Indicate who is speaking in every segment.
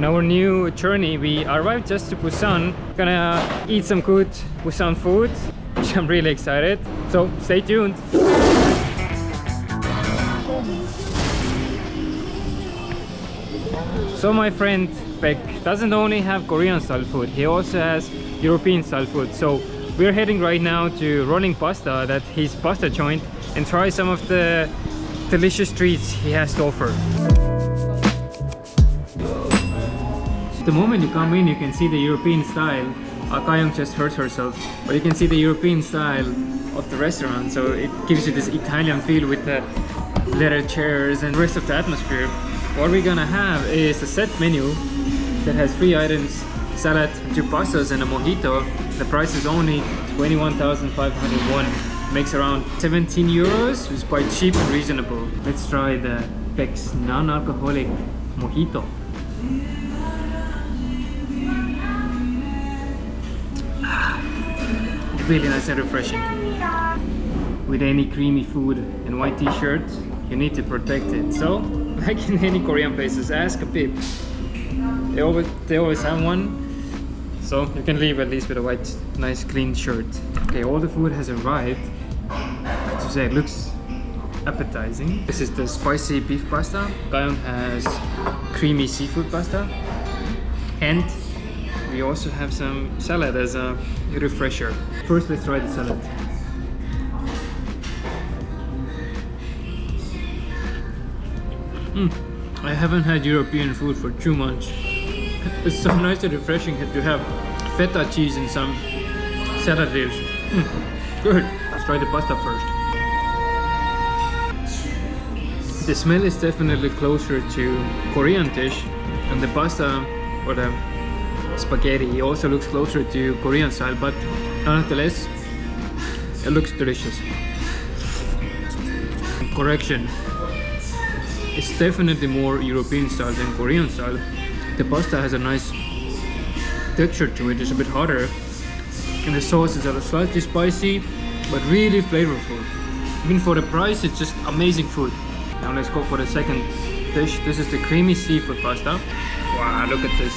Speaker 1: On our new journey, we arrived just to Busan. Gonna eat some good Busan food, which I'm really excited. So stay tuned. So my friend Beck doesn't only have Korean style food, he also has European style food. So we're heading right now to Rolling Pasta, that his pasta joint, and try some of the delicious treats he has to offer. The moment you come in, you can see the European style. Kayong just hurt herself, but you can see the European style of the restaurant, so it gives you this Italian feel with the leather chairs and the rest of the atmosphere. What we're gonna have is a set menu that has 3 items, salad, 2 pastas and a mojito. The price is only 21,501. Makes around 17 euros, which is quite cheap and reasonable. Let's try the Beck's non-alcoholic mojito. Really nice and refreshing. With any creamy food and white t-shirt, you need to protect it. So, like in any Korean places, ask a pip. They always have one, so you can leave at least with a white, nice, clean shirt. Okay, all the food has arrived. To say, it looks appetizing. This is the spicy beef pasta. Kayong has creamy seafood pasta, and we also have some salad as a refresher. First, let's try the salad. I haven't had European food for 2 months. It's so nice and refreshing to have feta cheese and some salad leaves. Good. Let's try the pasta first. The smell is definitely closer to Korean dish, and the pasta or the spaghetti also looks closer to Korean style, but nonetheless, it looks delicious. Correction. It's definitely more European style than Korean style. The pasta has a nice texture to it, it's a bit hotter. And the sauces are slightly spicy, but really flavorful. Even for the price, it's just amazing food. Now let's go for the second dish. This is the creamy seafood pasta. Wow, look at this.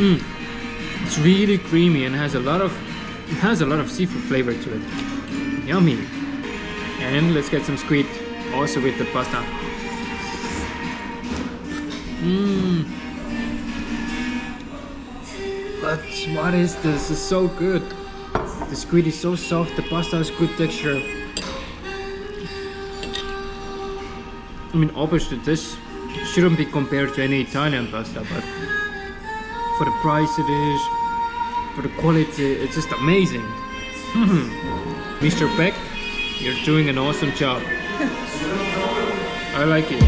Speaker 1: It's really creamy and has a lot of seafood flavor to it. Yummy. And let's get some squid also with the pasta. But what is this? It's so good. The squid is so soft, the pasta has good texture. I mean, obviously this shouldn't be compared to any Italian pasta, but for the price it is, for the quality, it's just amazing. Mr. Beck, you're doing an awesome job. I like it.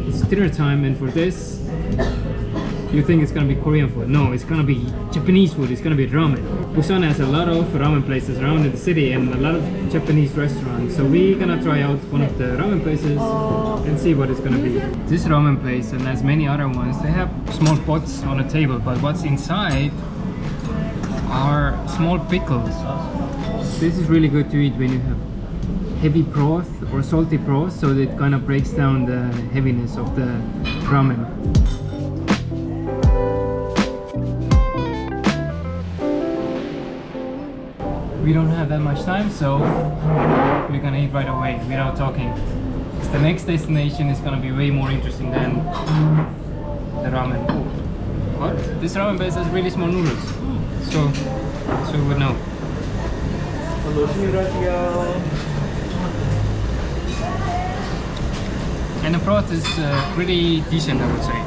Speaker 1: It's dinner time, and for this, you think it's gonna be Korean food. No, it's gonna be Japanese food. It's gonna be ramen. Busan has a lot of ramen places around in the city and a lot of Japanese restaurants. So we're gonna try out one of the ramen places and see what it's gonna be. This ramen place, and as many other ones, they have small pots on a table, but what's inside are small pickles. This is really good to eat when you have heavy broth or salty broth, so that it kind of breaks down the heaviness of the ramen. We don't have that much time, so we're gonna eat right away without talking. Because the next destination is gonna be way more interesting than the ramen. What? This ramen place has really small noodles. So we would know. And the broth is pretty decent, I would say.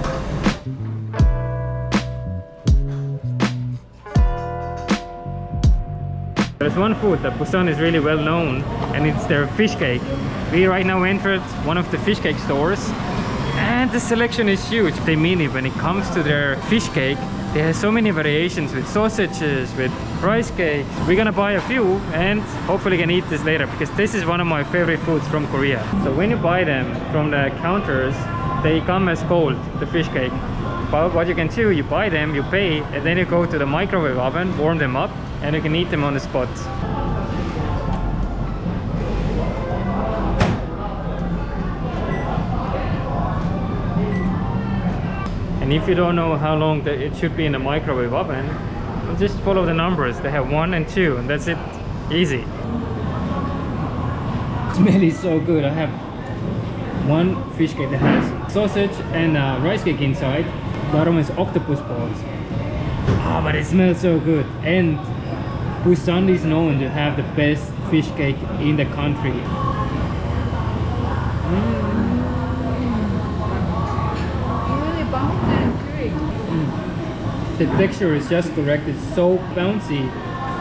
Speaker 1: There's one food that Busan is really well known, and it's their fish cake. We right now entered one of the fish cake stores, and the selection is huge. They mean it when it comes to their fish cake. They have so many variations with sausages, with rice cakes. We're gonna buy a few and hopefully can eat this later, because this is one of my favorite foods from Korea. So when you buy them from the counters, they come as cold, the fish cake. But what you can do, you buy them, you pay, and then you go to the microwave oven, warm them up, and you can eat them on the spot. And if you don't know how long it should be in the microwave oven, just follow the numbers. They have 1 and 2, and that's it. Easy. Smell is so good. I have one fish cake that has sausage and rice cake inside. The other one is octopus balls. Ah, but it smells so good. And Busan is known to have the best fish cake in the country. The texture is just correct. It's so bouncy,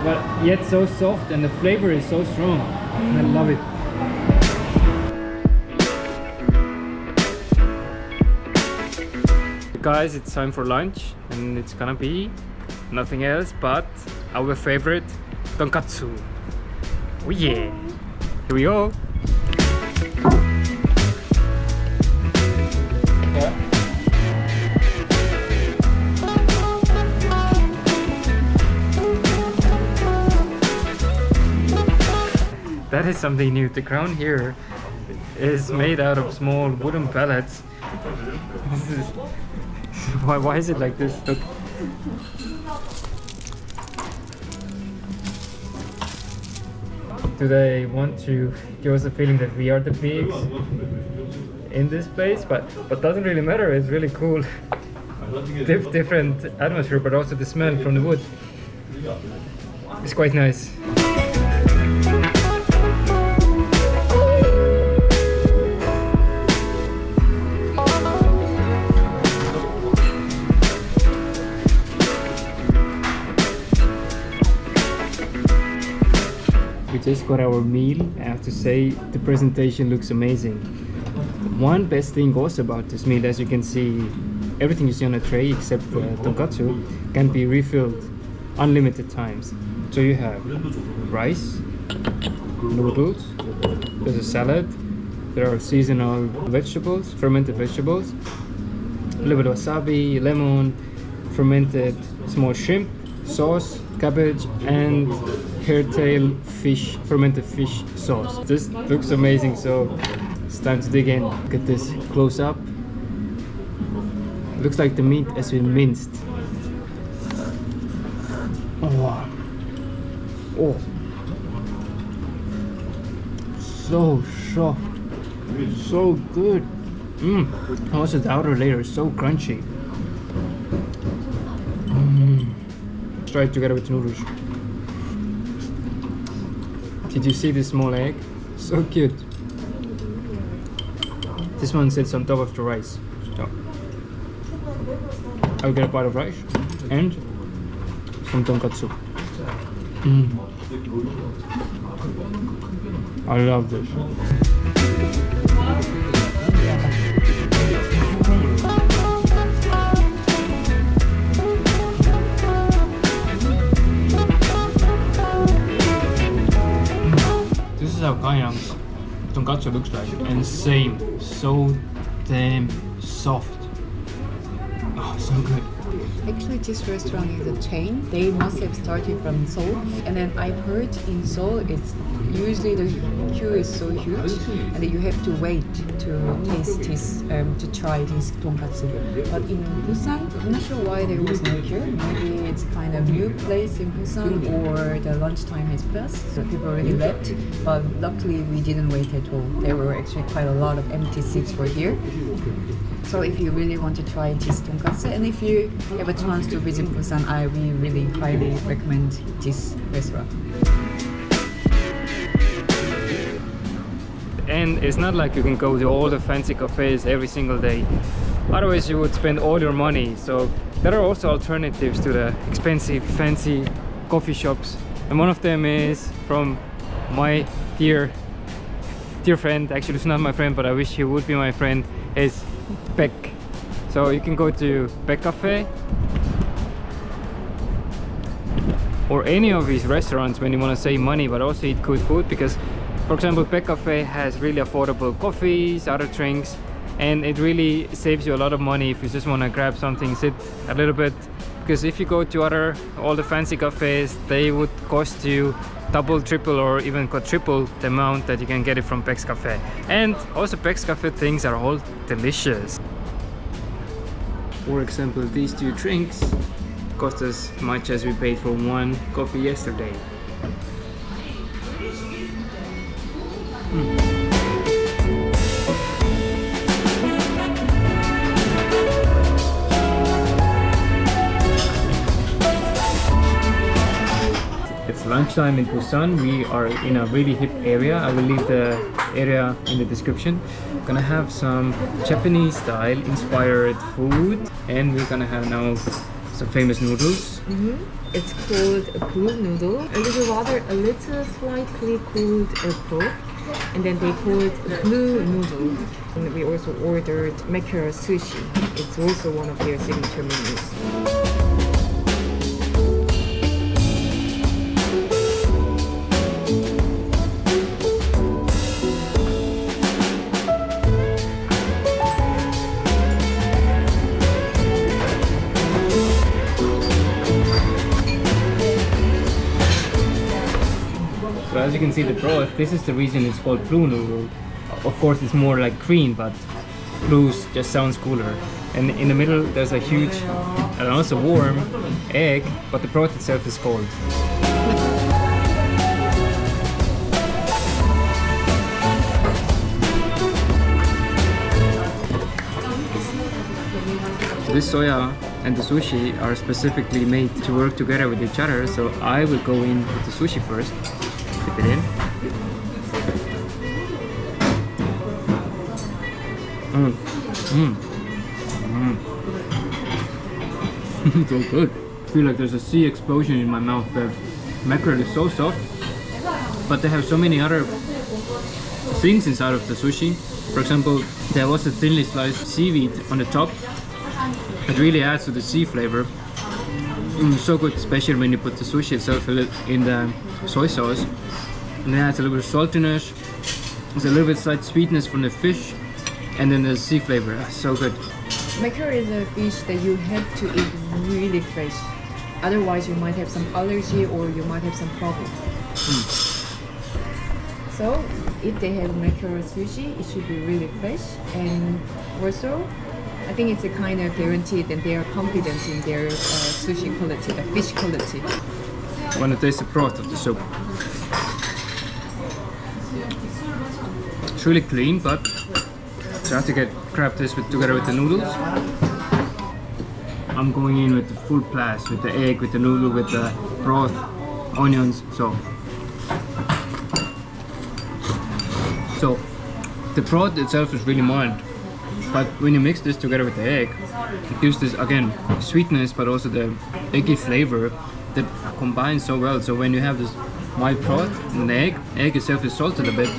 Speaker 1: but yet so soft, and the flavor is so strong. I love it. Guys, it's time for lunch, and it's gonna be nothing else but our favorite Tonkatsu. Oh yeah! Here we go! That is something new. The ground here is made out of small wooden pallets. Why is it like this? Look. Do they want to give us a feeling that we are the pigs in this place? But doesn't really matter. It's really cool. Different atmosphere, but also the smell from the wood. It's quite nice. We just got our meal. I have to say the presentation looks amazing. One best thing also about this meal, as you can see, everything you see on a tray except tonkatsu can be refilled unlimited times. So you have rice, noodles, there's a salad, there are seasonal vegetables, fermented vegetables, a little bit of wasabi, lemon, fermented small shrimp, sauce, cabbage, and hairtail fish, fermented fish sauce. This looks amazing, so it's time to dig in. Look at this close up. Looks like the meat has been minced. Oh wow. Oh, so soft, so good. Also the outer layer is so crunchy. Let's try it together with noodles. Did you see this small egg? So cute. This one sits on top of the rice. So I'll get a bite of rice and some tonkatsu. I love this. This is how Ganyang's tonkatsu looks like, and same, so damn soft. Oh, so good.
Speaker 2: Actually, this restaurant is a chain. They must have started from Seoul, and then I've heard in Seoul it's usually the queue is so huge, and you have to wait to taste this, to try this tonkatsu. But in Busan, I'm not sure why there was no queue. Maybe it's kind of new place in Busan, or the lunchtime has passed, so people already left. But luckily, we didn't wait at all. There were actually quite a lot of empty seats for here. So if you really want to try this tonkatsu, and if you have a chance to visit Busan, I really highly recommend this restaurant.
Speaker 1: And it's not like you can go to all the fancy cafes every single day. Otherwise you would spend all your money. So there are also alternatives to the expensive fancy coffee shops. And one of them is from my dear friend. Actually, it's not my friend, but I wish he would be my friend. Is Beck. So you can go to Beck Cafe or any of these restaurants when you want to save money but also eat good food, because for example Beck Cafe has really affordable coffees, other drinks, and it really saves you a lot of money if you just want to grab something, sit a little bit. Because if you go to all the fancy cafes, they would cost you double, triple, or even quadruple the amount that you can get it from Beck's Cafe. And also Beck's Cafe things are all delicious. For example, these two drinks cost as much as we paid for one coffee yesterday. It's lunchtime in Busan. We are in a really hip area. I will leave the area in the description. We're gonna have some Japanese style inspired food, and we're gonna have now some famous noodles.
Speaker 2: It's called a blue noodle. It is a little slightly called a broth, and then they call it blue noodle. And we also ordered mackerel sushi. It's also one of their signature menus.
Speaker 1: So as you can see the broth, this is the reason it's called blue noodle. Of course it's more like green, but blue just sounds cooler. And in the middle there's a huge and also warm egg, but the broth itself is cold. This soya and the sushi are specifically made to work together with each other, so I will go in with the sushi first. Dip it in. So good. I feel like there's a sea explosion in my mouth. The mackerel is so soft, but they have so many other things inside of the sushi. For example, there was a thinly sliced seaweed on the top. It really adds to the sea flavor. So good, especially when you put the sushi itself in the soy sauce. And it adds a little bit of saltiness. There's a little bit slight sweetness from the fish. And then the sea flavor. So good.
Speaker 2: Mackerel is a fish that you have to eat really fresh. Otherwise you might have some allergy or you might have some problem. So if they have mackerel sushi, it should be really fresh. And also, I think it's a kind of guarantee that they are confident in their sushi quality, the fish quality.
Speaker 1: I want to taste the broth of the soup. It's really clean, but try to grab this together with the noodles. I'm going in with the full blast, with the egg, with the noodle, with the broth, onions. So the broth itself is really mild. But when you mix this together with the egg, it gives this, again, sweetness, but also the eggy flavor that combines so well. So when you have this mild broth and the egg itself is salted a bit.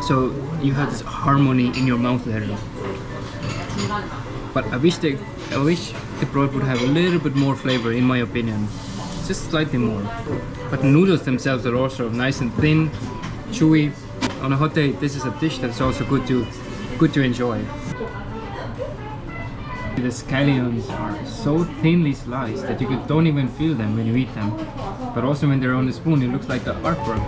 Speaker 1: So you have this harmony in your mouth there. But I wish the broth would have a little bit more flavor, in my opinion. Just slightly more. But the noodles themselves are also nice and thin, chewy. On a hot day, this is a dish that's also good to enjoy. The scallions are so thinly sliced that you don't even feel them when you eat them. But also when they're on the spoon, it looks like the artwork.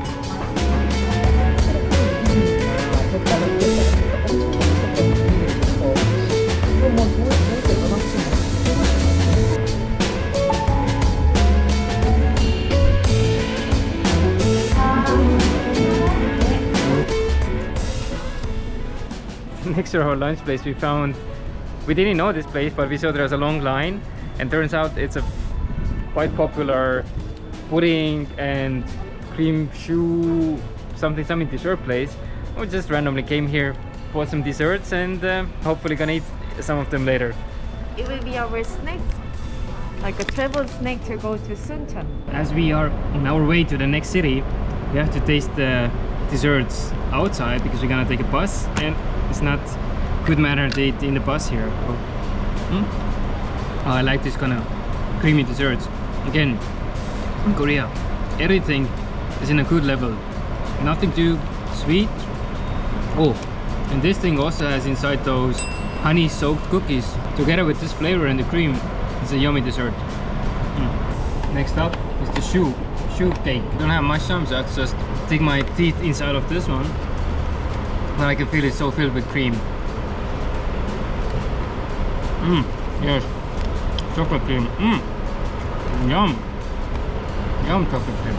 Speaker 1: Next to our lunch place we didn't know this place, but we saw there was a long line, and turns out it's a quite popular pudding and cream choux something dessert place. We just randomly came here, bought some desserts, and hopefully gonna eat some of them later.
Speaker 3: It will be our snack, like a travel snack to go to Suncheon.
Speaker 1: As we are on our way to the next city, we have to taste the desserts outside because we're gonna take a bus, and it's not good manner to eat in the bus here. Oh, I like this kind of creamy desserts. Again, in Korea, everything is in a good level. Nothing too sweet. Oh, And this thing also has inside those honey soaked cookies. Together with this flavor and the cream, it's a yummy dessert. Next up is the shoe cake. Don't have much time, so I have to just take my teeth inside of this one. And I can feel it so filled with cream. Yes. Chocolate cream. Yum. Yum chocolate cream.